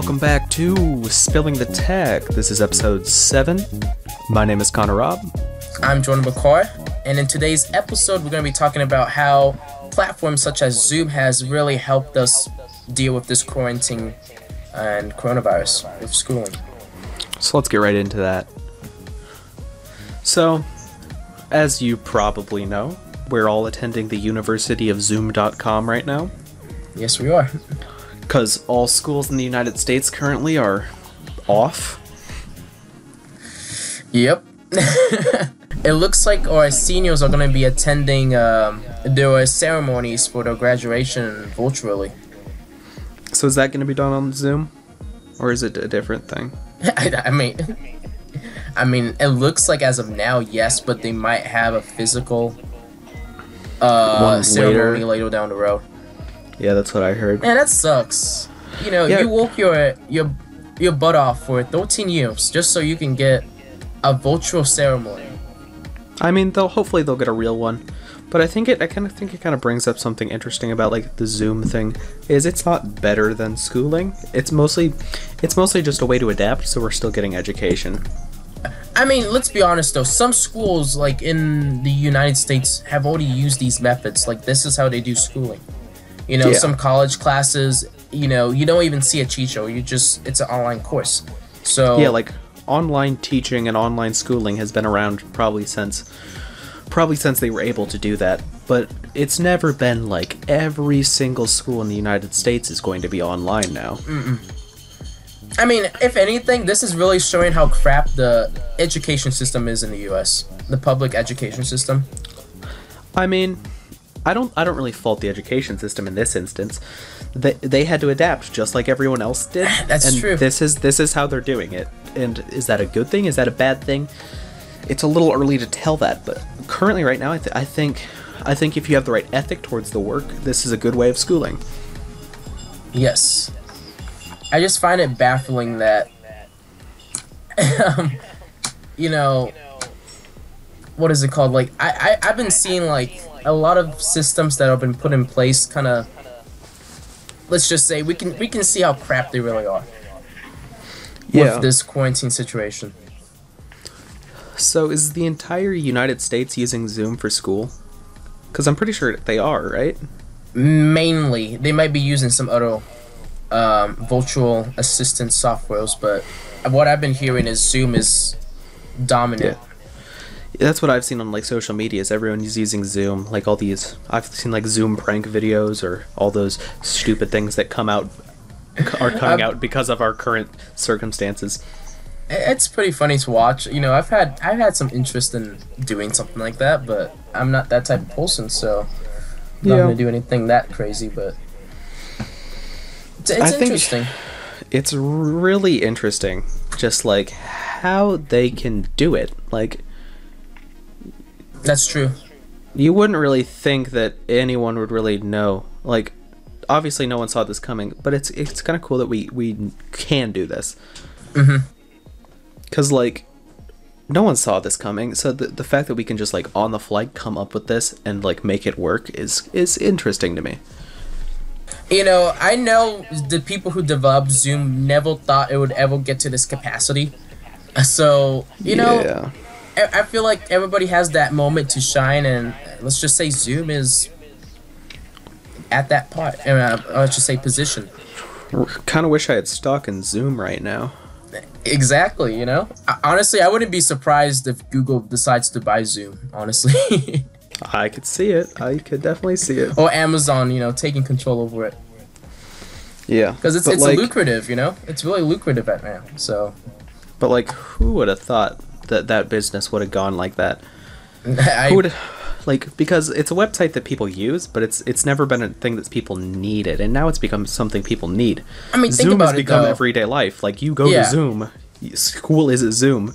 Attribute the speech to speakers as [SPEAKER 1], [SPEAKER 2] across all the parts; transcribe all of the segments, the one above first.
[SPEAKER 1] welcome back to Spilling the Tech. This is episode 7. My name is Connor Robb.
[SPEAKER 2] I'm Jordan McCoy, and in today's episode, we're going to be talking about how platforms such as Zoom has really helped us deal with this quarantine and coronavirus with schooling.
[SPEAKER 1] So let's get right into that. So, as you probably know, we're all attending the University of Zoom.com right now.
[SPEAKER 2] Yes, we are.
[SPEAKER 1] Because all schools in the United States currently are off.
[SPEAKER 2] Yep. It looks like our seniors are going to be attending their ceremonies for their graduation virtually.
[SPEAKER 1] So is that going to be done on Zoom? Or is it a different thing?
[SPEAKER 2] I mean, it looks like as of now, yes, but they might have a physical ceremony later down the road.
[SPEAKER 1] Yeah, that's what I heard.
[SPEAKER 2] Man, that sucks. You know, you woke your butt off for 13 years just so you can get a virtual ceremony.
[SPEAKER 1] I mean, hopefully they'll get a real one. But I think it kind of brings up something interesting about like the Zoom thing. Is it's not better than schooling. It's mostly just a way to adapt, so we're still getting education.
[SPEAKER 2] I mean, let's be honest though. Some schools, like in the United States, have already used these methods. Like this is how they do schooling. You know, some college classes, you know, you don't even see a cheat show. It's an online course. So
[SPEAKER 1] yeah, like online teaching and online schooling has been around probably since they were able to do that. But it's never been like every single school in the United States is going to be online now.
[SPEAKER 2] I mean, if anything, this is really showing how crap the education system is in the U.S. The public education system.
[SPEAKER 1] I mean, I don't really fault the education system in this instance. They had to adapt just like everyone else did.
[SPEAKER 2] That's true.
[SPEAKER 1] This is how they're doing it. And is that a good thing? Is that a bad thing? It's a little early to tell that, but currently right now I think if you have the right ethic towards the work, this is a good way of schooling.
[SPEAKER 2] Yes. I just find it baffling that you know, what is it called? Like I've been seeing like a lot of systems that have been put in place kind of, let's just say we can see how crap they really are with this quarantine situation.
[SPEAKER 1] So is the entire United States using Zoom for school? Because I'm pretty sure they are, right?
[SPEAKER 2] Mainly. They might be using some other virtual assistant softwares, but what I've been hearing is Zoom is dominant.
[SPEAKER 1] Yeah. That's what I've seen on like social media. Is everyone is using Zoom? Like all these, I've seen like Zoom prank videos or all those stupid things that coming out because of our current circumstances.
[SPEAKER 2] It's pretty funny to watch. You know, I've had some interest in doing something like that, but I'm not that type of person, so I'm not gonna do anything that crazy. But it's interesting.
[SPEAKER 1] It's really interesting, just like how they can do it. Like.
[SPEAKER 2] That's true.
[SPEAKER 1] You wouldn't really think that anyone would really know. Like, obviously no one saw this coming, but it's kind of cool that we can do this. Because, like, no one saw this coming, so the fact that we can just, like, on the fly come up with this and, like, make it work is interesting to me.
[SPEAKER 2] You know, I know the people who developed Zoom never thought it would ever get to this capacity. So, you know... I feel like everybody has that moment to shine, and let's just say Zoom is at that part. Let's just say position.
[SPEAKER 1] Kind of wish I had stock in Zoom right now.
[SPEAKER 2] Exactly, you know? Honestly, I wouldn't be surprised if Google decides to buy Zoom, honestly.
[SPEAKER 1] I could see it. I could definitely see it.
[SPEAKER 2] Or Amazon, you know, taking control over it.
[SPEAKER 1] Yeah.
[SPEAKER 2] Because it's like, lucrative, you know? It's really lucrative right now, so...
[SPEAKER 1] But, like, who would have thought that business would have gone like that? Because it's a website that people use, but it's never been a thing that people needed, and now it's become something people need.
[SPEAKER 2] I mean,
[SPEAKER 1] Zoom has become everyday life. Like, you go to Zoom, school is at Zoom,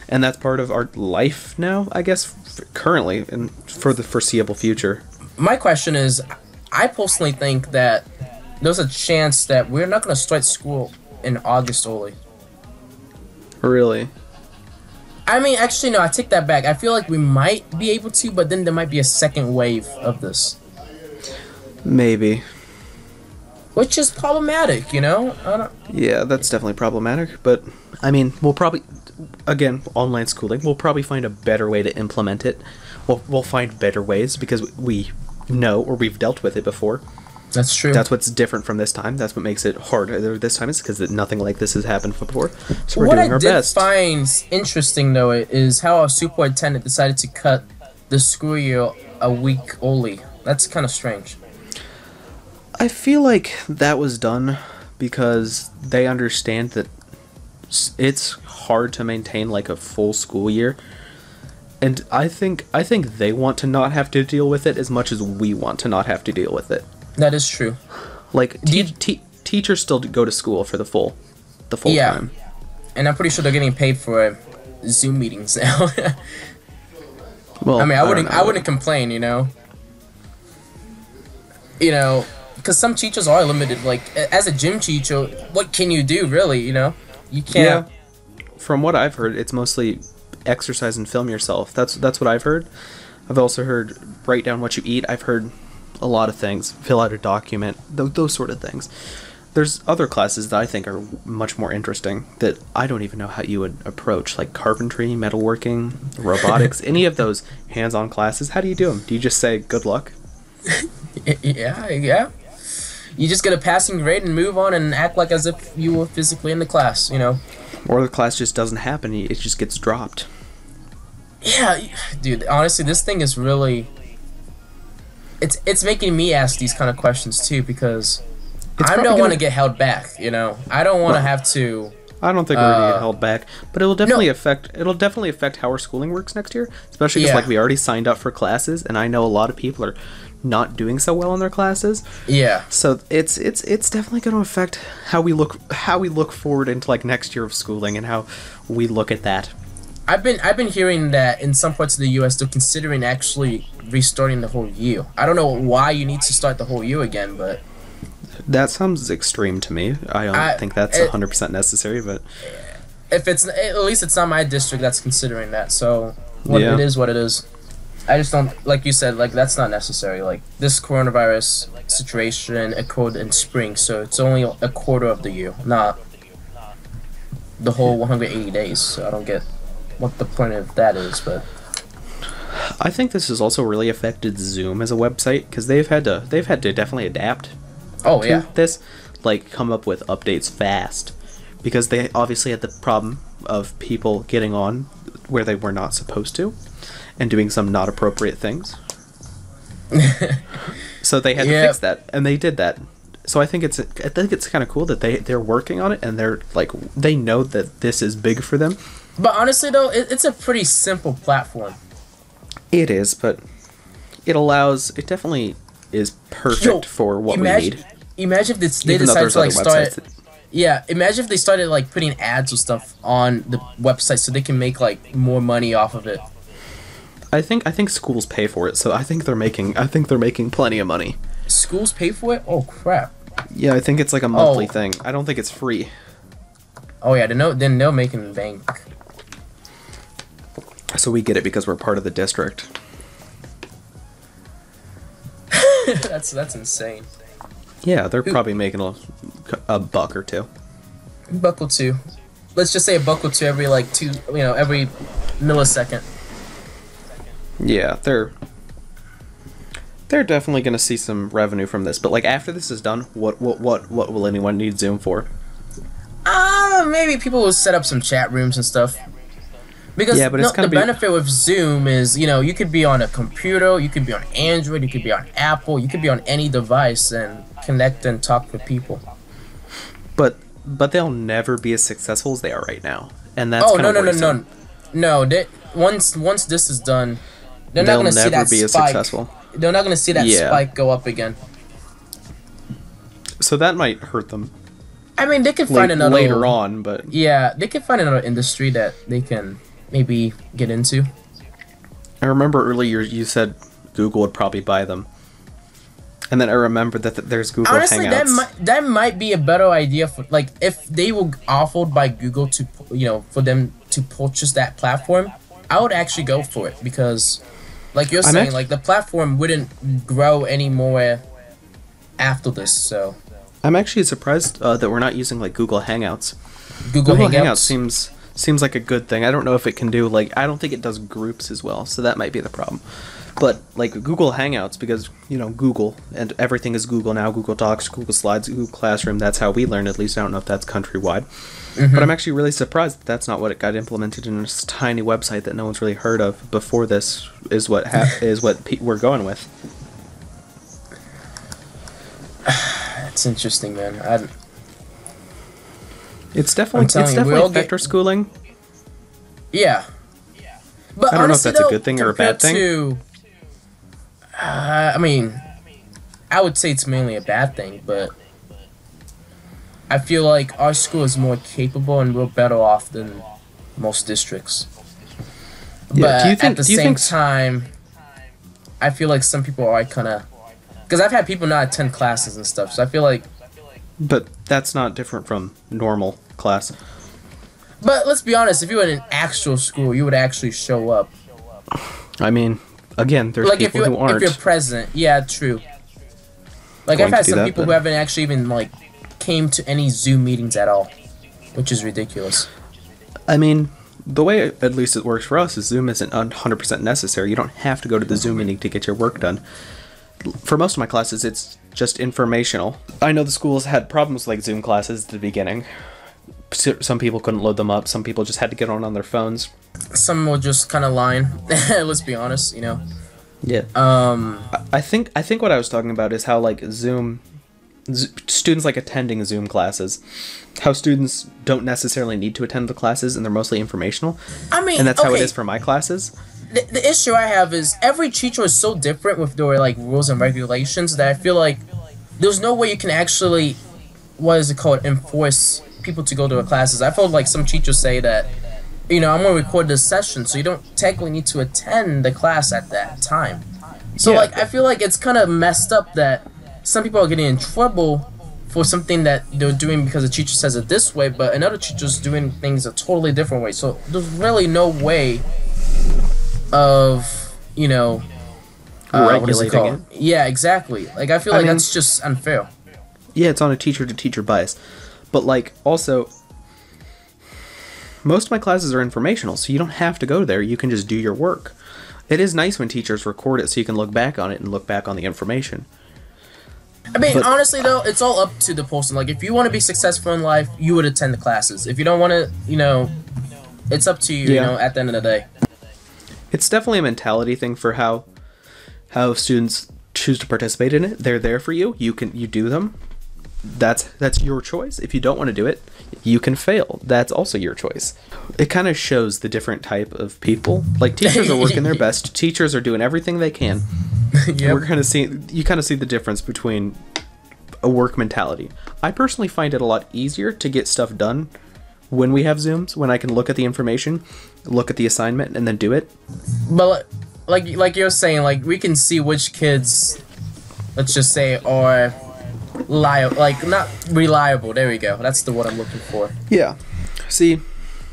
[SPEAKER 1] and that's part of our life now, I guess, currently, and for the foreseeable future.
[SPEAKER 2] My question is, I personally think that there's a chance that we're not going to start school in August early.
[SPEAKER 1] Really?
[SPEAKER 2] I mean, actually, no, I take that back. I feel like we might be able to, but then there might be a second wave of this.
[SPEAKER 1] Maybe.
[SPEAKER 2] which is problematic. You know, I don't.
[SPEAKER 1] Yeah, that's definitely problematic. But I mean, we'll probably, again, online schooling. We'll probably find a better way to implement it. We'll find better ways because we know or we've dealt with it before.
[SPEAKER 2] That's true.
[SPEAKER 1] That's what's different from this time. That's what makes it harder this time, is because nothing like this has happened before. So we're doing our best.
[SPEAKER 2] What I did find interesting, though, is how our superintendent decided to cut the school year a week early. That's kind of strange.
[SPEAKER 1] I feel like that was done because they understand that it's hard to maintain like a full school year. And I think they want to not have to deal with it as much as we want to not have to deal with it.
[SPEAKER 2] That is true.
[SPEAKER 1] Like teachers still go to school for the full time.
[SPEAKER 2] And I'm pretty sure they're getting paid for Zoom meetings now.
[SPEAKER 1] Well,
[SPEAKER 2] I mean, I wouldn't complain, you know. You know, because some teachers are limited. Like as a gym teacher, what can you do really? You know, you can't.
[SPEAKER 1] Yeah. From what I've heard, it's mostly exercise and film yourself. That's what I've heard. I've also heard write down what you eat. I've heard a lot of things. Fill out a document. Those sort of things. There's other classes that I think are much more interesting that I don't even know how you would approach, like carpentry, metalworking, robotics, any of those hands-on classes. How do you do them? Do you just say good luck?
[SPEAKER 2] Yeah. You just get a passing grade and move on and act like as if you were physically in the class, you know.
[SPEAKER 1] Or the class just doesn't happen. It just gets dropped.
[SPEAKER 2] Yeah, dude. Honestly, this thing is really. It's making me ask these kind of questions too because I don't want to get held back. You know, I don't want to have to.
[SPEAKER 1] I don't think we're gonna get held back, but it'll definitely affect how our schooling works next year. Especially because like we already signed up for classes, and I know a lot of people are not doing so well in their classes.
[SPEAKER 2] Yeah.
[SPEAKER 1] So it's definitely going to affect how we look forward into like next year of schooling and how we look at that.
[SPEAKER 2] I've been hearing that in some parts of the U.S. they're considering actually restarting the whole year. I don't know why you need to start the whole year again, but
[SPEAKER 1] that sounds extreme to me. I don't think that's 100% necessary, but
[SPEAKER 2] if it's at least it's not my district that's considering that. So it is what it is. I just don't, like you said, like that's not necessary. Like this coronavirus situation occurred in spring, so it's only a quarter of the year, not the whole 180 days. So I don't get what the point of that is, but
[SPEAKER 1] I think this has also really affected Zoom as a website because they've had to definitely adapt. To this, like come up with updates fast because they obviously had the problem of people getting on where they were not supposed to and doing some not appropriate things. So they had to fix that, and they did that. So I think it's kind of cool that they're working on it, and they're like they know that this is big for them.
[SPEAKER 2] But honestly, though, it's a pretty simple platform.
[SPEAKER 1] It is, but it definitely is perfect for what we need.
[SPEAKER 2] Imagine if they decided to like start. Yeah, imagine if they started like putting ads or stuff on the website so they can make like more money off of it.
[SPEAKER 1] I think schools pay for it, so I think they're making plenty of money.
[SPEAKER 2] Schools pay for it? Oh crap!
[SPEAKER 1] Yeah, I think it's like a monthly thing. I don't think it's free.
[SPEAKER 2] Oh yeah, then they're making bank.
[SPEAKER 1] So we get it because we're part of the district.
[SPEAKER 2] That's insane.
[SPEAKER 1] Yeah, they're probably making a buck or two.
[SPEAKER 2] Buck or two. Let's just say a buck or two every like every millisecond.
[SPEAKER 1] Yeah, they're definitely going to see some revenue from this. But like after this is done, what will anyone need Zoom for?
[SPEAKER 2] Maybe people will set up some chat rooms and stuff. Because the benefit with Zoom is, you could be on a computer, you could be on Android, you could be on Apple, you could be on any device and connect and talk with people.
[SPEAKER 1] But they'll never be as successful as they are right now, and that's
[SPEAKER 2] no. Once this is done, they're not going to see that spike. As successful. They're not going to see that spike go up again.
[SPEAKER 1] So that might hurt them.
[SPEAKER 2] I mean, they could find another
[SPEAKER 1] later on, but
[SPEAKER 2] yeah, they could find another industry that they can maybe get into.
[SPEAKER 1] I remember earlier you said Google would probably buy them, and then I remembered that there's Google
[SPEAKER 2] Honestly,
[SPEAKER 1] Hangouts.
[SPEAKER 2] that might be a better idea for like if they were offered by Google to for them to purchase that platform. I would actually go for it because, like you're saying, like the platform wouldn't grow anymore after this. So
[SPEAKER 1] I'm actually surprised that we're not using like Google Hangouts.
[SPEAKER 2] Google Hangouts
[SPEAKER 1] seems like a good thing. I don't know if it can do like I don't think it does groups as well, so that might be the problem. But like Google Hangouts, because Google and everything is Google now. Google Docs, Google Slides, Google Classroom. That's how we learn. At least I don't know if that's countrywide. But I'm actually really surprised that's not what it got implemented in this tiny website that no one's really heard of before. This is what we're going with.
[SPEAKER 2] It's interesting, man.
[SPEAKER 1] It's definitely vector schooling.
[SPEAKER 2] Yeah, but
[SPEAKER 1] I don't know if that's a good thing or a bad thing.
[SPEAKER 2] I mean, I would say it's mainly a bad thing, but I feel like our school is more capable and we're better off than most districts.
[SPEAKER 1] Yeah,
[SPEAKER 2] but at the same time, I feel like some people are kind of... Because I've had people not attend classes and stuff, so I feel like...
[SPEAKER 1] But that's not different from normal class.
[SPEAKER 2] But let's be honest, if you were in an actual school, you would actually show up.
[SPEAKER 1] I mean, again, there's people who aren't.
[SPEAKER 2] If you're present, yeah, true. Like, I've had some people who haven't actually even, like, came to any Zoom meetings at all, which is ridiculous.
[SPEAKER 1] I mean, the way at least it works for us is Zoom isn't 100% necessary. You don't have to go to the Zoom meeting to get your work done. For most of my classes, it's just informational. I know the schools had problems like Zoom classes at the beginning. Some people couldn't load them up. Some people just had to get on their phones. Some
[SPEAKER 2] were just kind of lying. Let's be honest,
[SPEAKER 1] Yeah. I think what I was talking about is how like students like attending Zoom classes, how students don't necessarily need to attend the classes and they're mostly informational.
[SPEAKER 2] I mean,
[SPEAKER 1] and that's how it is for my classes.
[SPEAKER 2] The issue I have is every teacher is so different with their like rules and regulations that I feel like there's no way you can actually, enforce people to go to the classes. I feel like some teachers say that, I'm going to record this session, so you don't technically need to attend the class at that time. So, I feel like it's kind of messed up that some people are getting in trouble for something that they're doing because the teacher says it this way, but another teacher's doing things a totally different way. So, there's really no way of,
[SPEAKER 1] regulating it.
[SPEAKER 2] Yeah, exactly. Like, I feel like that's just unfair.
[SPEAKER 1] Yeah, it's on a teacher-to-teacher bias. But, like, also, most of my classes are informational, so you don't have to go there. You can just do your work. It is nice when teachers record it so you can look back on it and look back on the information.
[SPEAKER 2] I mean, honestly, though, it's all up to the person. Like, if you want to be successful in life, you would attend the classes. If you don't want to, it's up to you, at the end of the day.
[SPEAKER 1] It's definitely a mentality thing for how students choose to participate in it. They're there for you. You do them. That's your choice. If you don't want to do it, you can fail. That's also your choice. It kind of shows the different type of people. Like, teachers are working their best. Teachers are doing everything they can. Yep. You kind of see the difference between a work mentality. I personally find it a lot easier to get stuff done when we have Zooms, when I can look at the information, look at the assignment, and then do it.
[SPEAKER 2] But like you're saying, like, we can see which kids, let's just say, are not reliable. There we go. That's the word I'm looking for.
[SPEAKER 1] Yeah. See,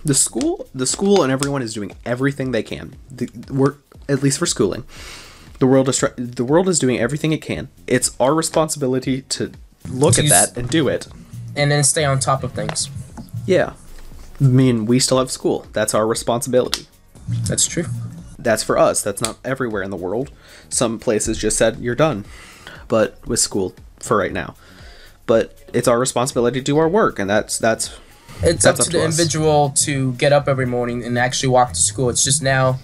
[SPEAKER 1] the school and everyone is doing everything they can. At least for schooling. The world is doing everything it can. It's our responsibility to look at that and do it.
[SPEAKER 2] And then stay on top of things.
[SPEAKER 1] Yeah. I mean, we still have school. That's our responsibility.
[SPEAKER 2] That's true.
[SPEAKER 1] That's for us. That's not everywhere in the world. Some places just said, you're done. But with school for right now. But it's our responsibility to do our work, and that's up to the individual to get up every morning and actually walk to school. It's just now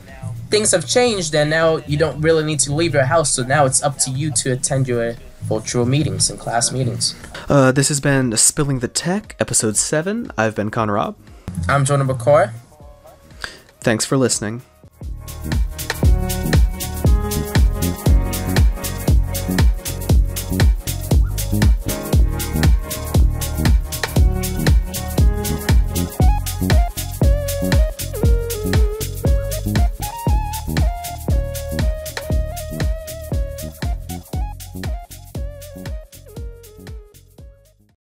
[SPEAKER 1] things have changed, and now you don't really need to leave your house, so now it's up to you to attend your virtual meetings and class meetings. This has been Spilling the Tech, episode 7. I've been Conrad.
[SPEAKER 2] I'm Jonah Bakar.
[SPEAKER 1] Thanks for listening.